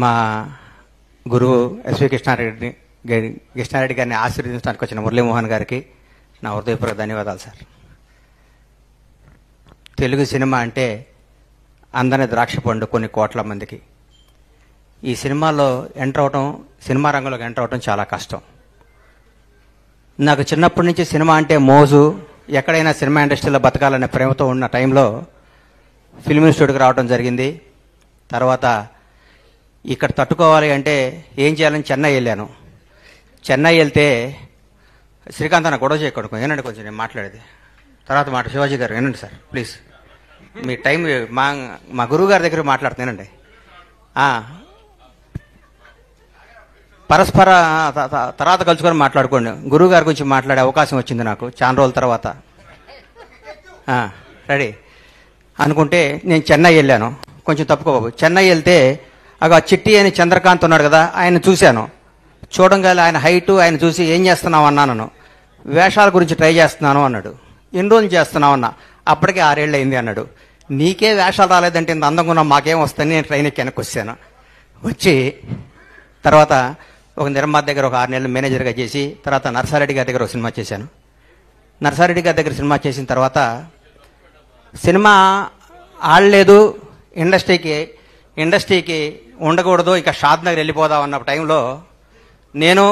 మా గురువు ఎస్వి కృష్ణారెడ్డి గారిని ఆశీర్వదించడానికి వచ్చిన మురళీమోహన్ గారికి నా హృదయపూర్వక ధన్యవాదాలు సార్. తెలుగు సినిమా అంటే అందని ద్రాక్ష పండు కొన్ని కోట్ల మందికి. ఈ సినిమాలో సినిమా రంగంలోకి ఎంటర్ అవటం చాలా కష్టం. నాకు చిన్నప్పటి నుంచి సినిమా అంటే మోజు, ఎక్కడైనా సినిమా ఇండస్ట్రీలో బతకాలనే ప్రేమతో ఉన్న టైంలో ఫిల్మ్ ఇన్స్టిట్యూట్కి రావడం జరిగింది. తర్వాత ఇక్కడ తట్టుకోవాలి అంటే ఏం చేయాలని చెన్నై వెళ్ళాను. చెన్నై వెళ్తే శ్రీకాంత్ అన్న గొడవ చేయకూడదు, ఏనండి కొంచెం నేను మాట్లాడేది తర్వాత మాట. శివాజీ గారు ఏనండి సార్ ప్లీజ్, మీ టైం మా గురువు గారి దగ్గర మాట్లాడుతున్నానండి. పరస్పర తర్వాత కలుసుకొని మాట్లాడుకోండి. గురువు గారి గురించి మాట్లాడే అవకాశం వచ్చింది నాకు చాలా రోజుల తర్వాత. రెడీ అనుకుంటే నేను చెన్నై వెళ్ళాను. కొంచెం తప్పుకోబాబు. చెన్నై వెళ్తే ఆ చిట్టి అని చంద్రకాంత్ ఉన్నాడు కదా, ఆయన చూశాను. చూడంగానే ఆయన హైటు ఆయన చూసి ఏం చేస్తున్నావు అన్నాను. వేషాల గురించి ట్రై చేస్తున్నాను అన్నాడు. ఎన్ని రోజులు చేస్తున్నావు అన్నా. అప్పటికే 6 ఏళ్ళు అయింది అన్నాడు. నీకే వేషాలు రాలేదంటే ఇంత అందంగా ఉన్నా మాకేం వస్తాయని నేను ట్రైన్ ఎక్కి వెనక్కి వచ్చాను. వచ్చి తర్వాత ఒక నిర్మాత దగ్గర ఒక 6 నెలలు మేనేజర్గా చేసి తర్వాత నర్సారెడ్డి గారి దగ్గర ఒక సినిమా చేశాను. నర్సారెడ్డి గారి దగ్గర సినిమా చేసిన తర్వాత సినిమా ఆడలేదు, ఇండస్ట్రీకి ఉండకూడదు, ఇక షాద్ నగర్ వెళ్ళిపోదాం అన్న టైంలో నేను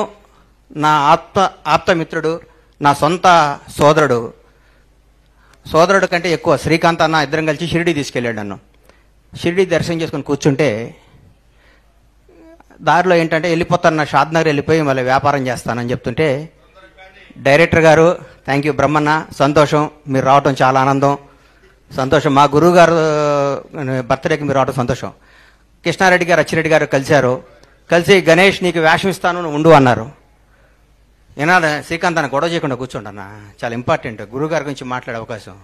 నా ఆప్తమిత్రుడు, నా సొంత సోదరుడు కంటే ఎక్కువ శ్రీకాంత్ అన్న ఇద్దరం కలిసి షిరిడి తీసుకెళ్ళాడు నన్ను. షిరిడి దర్శనం చేసుకుని కూర్చుంటే దారిలో ఏంటంటే వెళ్ళిపోతాను, షాద్ నగర్ వెళ్ళిపోయి మళ్ళీ వ్యాపారం చేస్తానని చెప్తుంటే డైరెక్టర్ గారు థ్యాంక్ యూ బ్రహ్మన్న, సంతోషం మీరు రావటం చాలా ఆనందం, సంతోషం. మా గురువు గారు బర్త్డేకి మీరు రావడం సంతోషం. కృష్ణారెడ్డి గారు అచ్చిరెడ్డి గారు కలిసి గణేష్ నీకు వేషం ఇస్తాను ఉండు అన్నారు. ఏనాడు శ్రీకాంత్ అన్న గొడవ చేయకుండా కూర్చోండి అన్న, చాలా ఇంపార్టెంట్ గురువు గారి గురించి మాట్లాడే అవకాశం.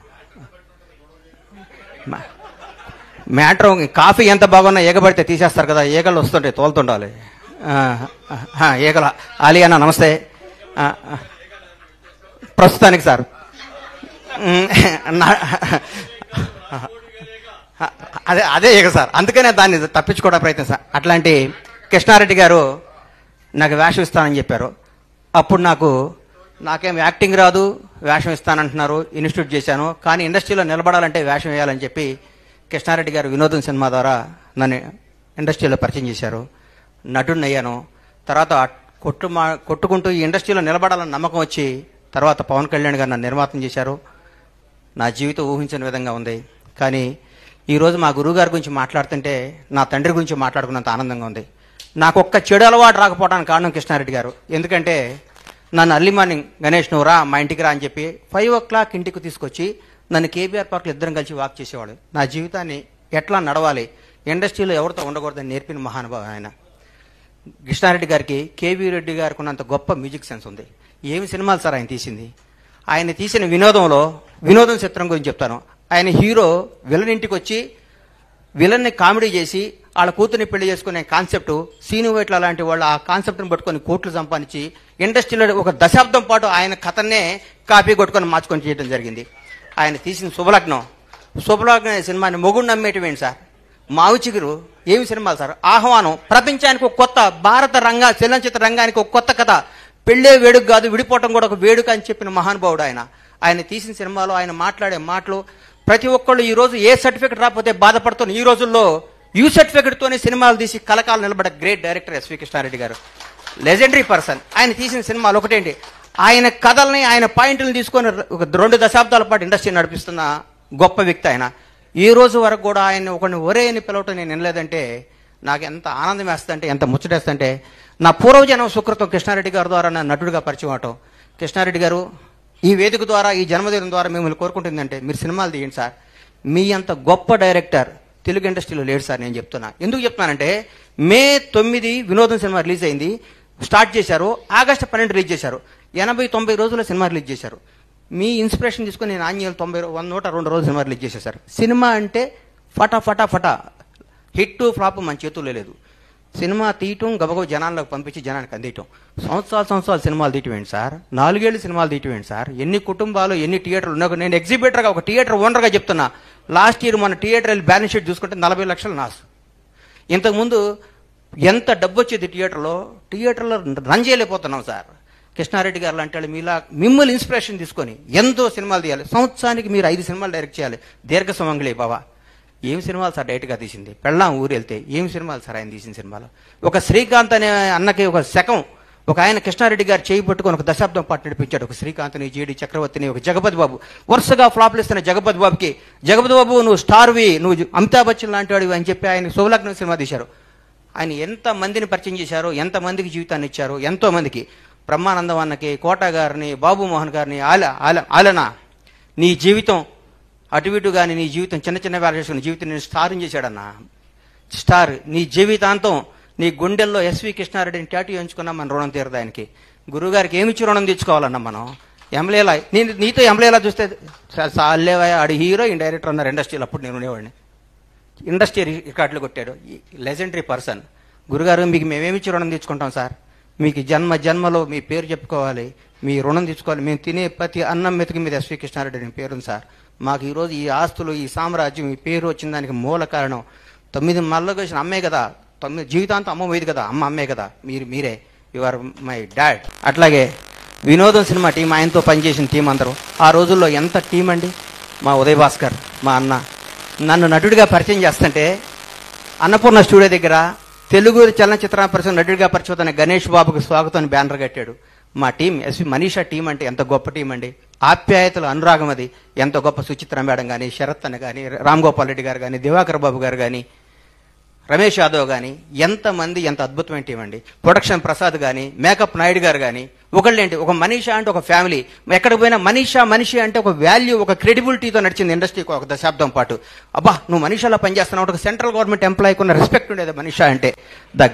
మ్యాటర్ కాఫీ ఎంత బాగున్నా ఏగబడితే తీసేస్తారు కదా, ఈగలు వస్తుంటాయి తోలుతుండాలి. ఈగల ఆలీ అన్న నమస్తే. ప్రస్తుతానికి సార్ అదే ఈగ సార్, అందుకనే దాన్ని తప్పించుకోవడం ప్రయత్నం సార్. అట్లాంటి కృష్ణారెడ్డి గారు నాకు వేషం ఇస్తానని చెప్పారు. అప్పుడు నాకేం యాక్టింగ్ రాదు, వేషం ఇస్తానంటున్నారు. ఇన్స్టిట్యూట్ చేశాను, కానీ ఇండస్ట్రీలో నిలబడాలంటే వేషం వేయాలని చెప్పి కృష్ణారెడ్డి గారు వినోదం సినిమా ద్వారా నన్ను ఇండస్ట్రీలో పరిచయం చేశారు. నటుడిని అయ్యాను. తర్వాత కొట్టుకుంటూ ఈ ఇండస్ట్రీలో నిలబడాలని నమ్మకం వచ్చి తర్వాత పవన్ కళ్యాణ్ గారు నన్ను నిర్మాతం చేశారు. నా జీవితం ఊహించిన విధంగా ఉంది. కానీ ఈరోజు మా గురువు గారి గురించి మాట్లాడుతుంటే నా తండ్రి గురించి మాట్లాడుకున్నంత ఆనందంగా ఉంది. నాకు ఒక్క చెడు అలవాటు రాకపోవడానికి కారణం కృష్ణారెడ్డి గారు. ఎందుకంటే నన్ను అర్లీ మార్నింగ్ గణేష్ నువ్వు రా మా ఇంటికి రా అని చెప్పి 5 o'clock ఇంటికి తీసుకొచ్చి నన్ను కేబీఆర్ పార్క్లో ఇద్దరం కలిసి వాక్ చేసేవాడు. నా జీవితాన్ని ఎట్లా నడవాలి, ఇండస్ట్రీలో ఎవరితో ఉండకూడదని నేర్పిన మహానుభావం ఆయన. కృష్ణారెడ్డి గారికి కేవీ రెడ్డి గారికి ఉన్నంత గొప్ప మ్యూజిక్ సెన్స్ ఉంది. ఏమి సినిమాలు సార్ ఆయన తీసింది. ఆయన తీసిన వినోదం చిత్రం గురించి చెప్తాను. ఆయన హీరో విలన్ ఇంటికి వచ్చి విలన్ని కామెడీ చేసి వాళ్ళ కూతుర్ని పెళ్లి చేసుకునే కాన్సెప్ట్ సీను వైట్ల లాంటి వాళ్ళు ఆ కాన్సెప్ట్ని పట్టుకొని కోట్లు సంపాదించి ఇండస్ట్రీలో ఒక దశాబ్దం పాటు ఆయన కథనే కాపీ కొట్టుకొని మార్చుకొని చేయడం జరిగింది. ఆయన తీసిన శుభలగ్నం అనే సినిమాని మొగుడు నమ్మేటివేంటి సార్. మావి చిగురు ఏమి సినిమాలు సార్. ఆహ్వానం ప్రపంచానికి ఒక కొత్త భారత చలనచిత్ర రంగానికి ఒక కొత్త కథ. పెళ్ళే వేడుక కాదు, విడిపోవటం కూడా ఒక వేడుక అని చెప్పిన మహానుభావుడు ఆయన తీసిన సినిమాలో ఆయన మాట్లాడే మాటలు ప్రతి ఒక్కళ్ళు ఈరోజు ఏ సర్టిఫికెట్ రాకపోతే బాధపడుతున్న ఈ రోజుల్లో యూ సర్టిఫికెట్తోనే సినిమాలు తీసి కలకాలం నిలబడ్డ గ్రేట్ డైరెక్టర్ ఎస్వి కృష్ణారెడ్డి గారు, లెజెండరీ పర్సన్. ఆయన తీసిన సినిమాలు ఒకటేంటి, ఆయన కథల్ని ఆయన పాయింట్లను తీసుకొని ఒక 2 దశాబ్దాల పాటు ఇండస్ట్రీ నడిపిస్తున్న గొప్ప వ్యక్తి ఆయన. ఈ రోజు వరకు కూడా ఆయన ఒకరిని ఒరే అని పిలవటం నేను వినలేదంటే నాకు ఎంత ఆనందం వేస్తుందంటే, ఎంత ముచ్చటేస్తుందంటే, నా పూర్వజన్మ సుకృతం కృష్ణారెడ్డి గారి ద్వారా నా నటుడిగా పరిచయం అవటం. కృష్ణారెడ్డి గారు ఈ వేదిక ద్వారా ఈ జన్మదినం ద్వారా మిమ్మల్ని కోరుకుంటుందంటే మీరు సినిమాలు తీయండి సార్. మీ అంత గొప్ప డైరెక్టర్ తెలుగు ఇండస్ట్రీలో లేడు సార్. నేను చెప్తున్నా, ఎందుకు చెప్తున్నానంటే May 9 వినోదం సినిమా రిలీజ్ అయింది, స్టార్ట్ చేశారు. August 12 రిలీజ్ చేశారు. 80-90 రోజుల్లో సినిమా రిలీజ్ చేశారు. మీ ఇన్స్పిరేషన్ తీసుకుని నేను ఆంజనేయులు 102 రోజులు సినిమా రిలీజ్ చేసేసారు. సినిమా అంటే ఫటా హిట్ ఫ్లాప్ మన చేతుల్లో లేదు. సినిమా తీయటం గబగబ జనాల్లోకి పంపించి జనానికి అందియటం. సంవత్సరాలు సినిమాలు తీయటమేంటి సార్, 4 ఏళ్ళు సినిమాలు తీయటమేంటి సార్. ఎన్ని కుటుంబాలు ఎన్ని థియేటర్లు ఉన్నా. నేను ఎగ్జిబిటర్గా ఒక థియేటర్ ఓనర్గా చెప్తున్నా. లాస్ట్ ఇయర్ మన థియేటర్ వెళ్ళి బ్యాలెన్స్ షీట్ చూసుకుంటే 40 లక్షలు నాసు. ఇంతకుముందు ఎంత డబ్బు వచ్చేది థియేటర్లో రన్ చేయలేకపోతున్నాం సార్. కృష్ణారెడ్డి గారు లాంటి వాళ్ళు మీలా మిమ్మల్ని ఇన్స్పిరేషన్ తీసుకొని ఎంతో సినిమాలు తీయాలి. సంవత్సరానికి మీరు 5 సినిమాలు డైరెక్ట్ చేయాలి. దీర్ఘ సుమంగళి బాబా ఏం సినిమాలు సార్ డైరెక్ట్గా తీసింది? పెళ్ళాం ఊరు వెళ్తే ఏం సినిమాలు సార్ ఆయన తీసిన సినిమాలు? ఒక శ్రీకాంత్ అనే అన్నకి ఒక శకం ఒక ఆయన కృష్ణారెడ్డి గారు చేయి పట్టుకొని ఒక దశాబ్దం పాటు నడిపించాడు. ఒక శ్రీకాంత్ని, జేడి చక్రవర్తిని, ఒక జగపతి బాబు వరుసగా ఫ్లాప్లు ఇస్తున్న జగపతి బాబుకి, జగపతి బాబు నువ్వు స్టార్వి, నువ్వు అమితాబ్ బచ్చన్ లాంటి వాడివి అని చెప్పి ఆయన శుభలగ్నం సినిమా తీశారు. ఆయన ఎంతమందిని పరిచయం చేశారు, ఎంతమందికి జీవితాన్ని ఇచ్చారు, ఎంతో మందికి. బ్రహ్మానందం అన్నకి, కోట గారిని, బాబు మోహన్ గారిని, ఆలనా నీ జీవితం అటు ఇటు కానీ నీ జీవితం చిన్న చిన్న వేల చేసుకుని జీవితం నేను స్టార్ని చేశాడన్నా. స్టార్ నీ జీవితాంతం నీ గుండెల్లో ఎస్వి కృష్ణారెడ్డిని టాటూ ఎంచుకున్నా మన రుణం తీరదు ఆయనకి. గురువుగారికి ఏమిచ్చి రుణం తెచ్చుకోవాలన్నా మనం? ఎంలేలా నీతో ఎంలేలా చూస్తే సాలేవా ఆడు హీరో డైరెక్టర్ అన్నారు ఇండస్ట్రీలో. అప్పుడు నేను ఉండేవాడిని. ఇండస్ట్రీ రికార్డులు కొట్టాడు. Legendary person. గురుగారు మీకు మేమేమిచ్చి రుణం తెచ్చుకుంటాం సార్? మీకు జన్మలో మీ పేరు చెప్పుకోవాలి, మీ రుణం తెచ్చుకోవాలి. మేము తినే ప్రతి అన్నం మెతుకు మీద ఎస్వి కృష్ణారెడ్డి అని పేరుంది సార్. మాకు ఈరోజు ఈ ఆస్తులు, ఈ సామ్రాజ్యం, ఈ పేరు వచ్చిన దానికి మూల కారణం 9 మళ్ళకు వచ్చిన అమ్మే కదా. 9 జీవితాంతం అమ్మ పోయేది కదా, అమ్మే కదా. మీరే యు ఆర్ మై డాడ్. అట్లాగే వినోదం సినిమా టీం, ఆయనతో పనిచేసిన టీం అందరూ ఆ రోజుల్లో ఎంత టీం అండి. మా ఉదయ్ భాస్కర్ మా అన్న నన్ను నటుడిగా పరిచయం చేస్తుంటే అన్నపూర్ణ స్టూడియో దగ్గర తెలుగు చలనచిత్ర పరిశ్రమ నటుడిగా పరిచయం గణేష్ బాబుకు స్వాగతం బ్యానర్ కట్టాడు. మా టీం ఎస్వి మనీషా టీం అంటే ఎంత గొప్ప టీం అండి. ఆప్యాయతలు, అనురాగం అది ఎంత గొప్ప. సుచిత్ర మేడం కానీ, శరత్ అన్న కానీ, రామ్ గోపాల్ రెడ్డి గారు కానీ, దివాకర్ బాబు గారు కానీ, రమేష్ యాదవ్ కానీ, ఎంతమంది ఎంత అద్భుతమైన టీం అండి. ప్రొడక్షన్ ప్రసాద్ కానీ, మేకప్ నాయుడు గారు కానీ, ఒకళ్ళేంటి ఒక మనీషా అంటే ఒక ఫ్యామిలీ. ఎక్కడికి పోయినా మనిషి అంటే ఒక వాల్యూ, ఒక క్రెడిబిలిటీతో నడిచింది ఇండస్ట్రీకి ఒక దశాబ్దం పాటు. అబ్బా నువ్వు మనీషాలో పనిచేస్తున్నావు, ఒక సెంట్రల్ గవర్నమెంట్ ఎంప్లాయీకి ఉన్న రెస్పెక్ట్ ఉండేది మనీషా అంటే. ద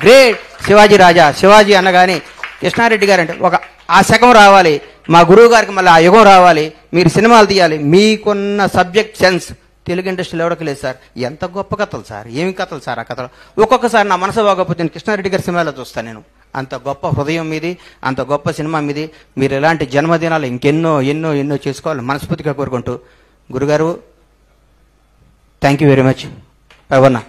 గ్రేట్ శివాజీ రాజా. శివాజీ అన్నగాని కృష్ణారెడ్డి గారు అంటే ఒక ఆ శకం రావాలి. మా గురువు గారికి మళ్ళీ ఆ యుగం రావాలి. మీరు సినిమాలు తీయాలి. మీకున్న సబ్జెక్ట్ సెన్స్ తెలుగు ఇండస్ట్రీలో ఎవరికి లేదు సార్. ఎంత గొప్ప కథలు సార్, ఏమి కథలు సార్ ఆ కథలు. ఒక్కొక్కసారి నా మనసు బాగోకపోతే నేను కృష్ణారెడ్డి గారి సినిమాలో చూస్తాను. నేను అంత గొప్ప హృదయం మీది, అంత గొప్ప సినిమా మీది. మీరు ఇలాంటి జన్మదినాలు ఇంకెన్నో ఎన్నో ఎన్నో చేసుకోవాలి మనస్ఫూర్తిగా కోరుకుంటూ. గురుగారు థ్యాంక్ యూ వెరీ మచ్. పవన్న.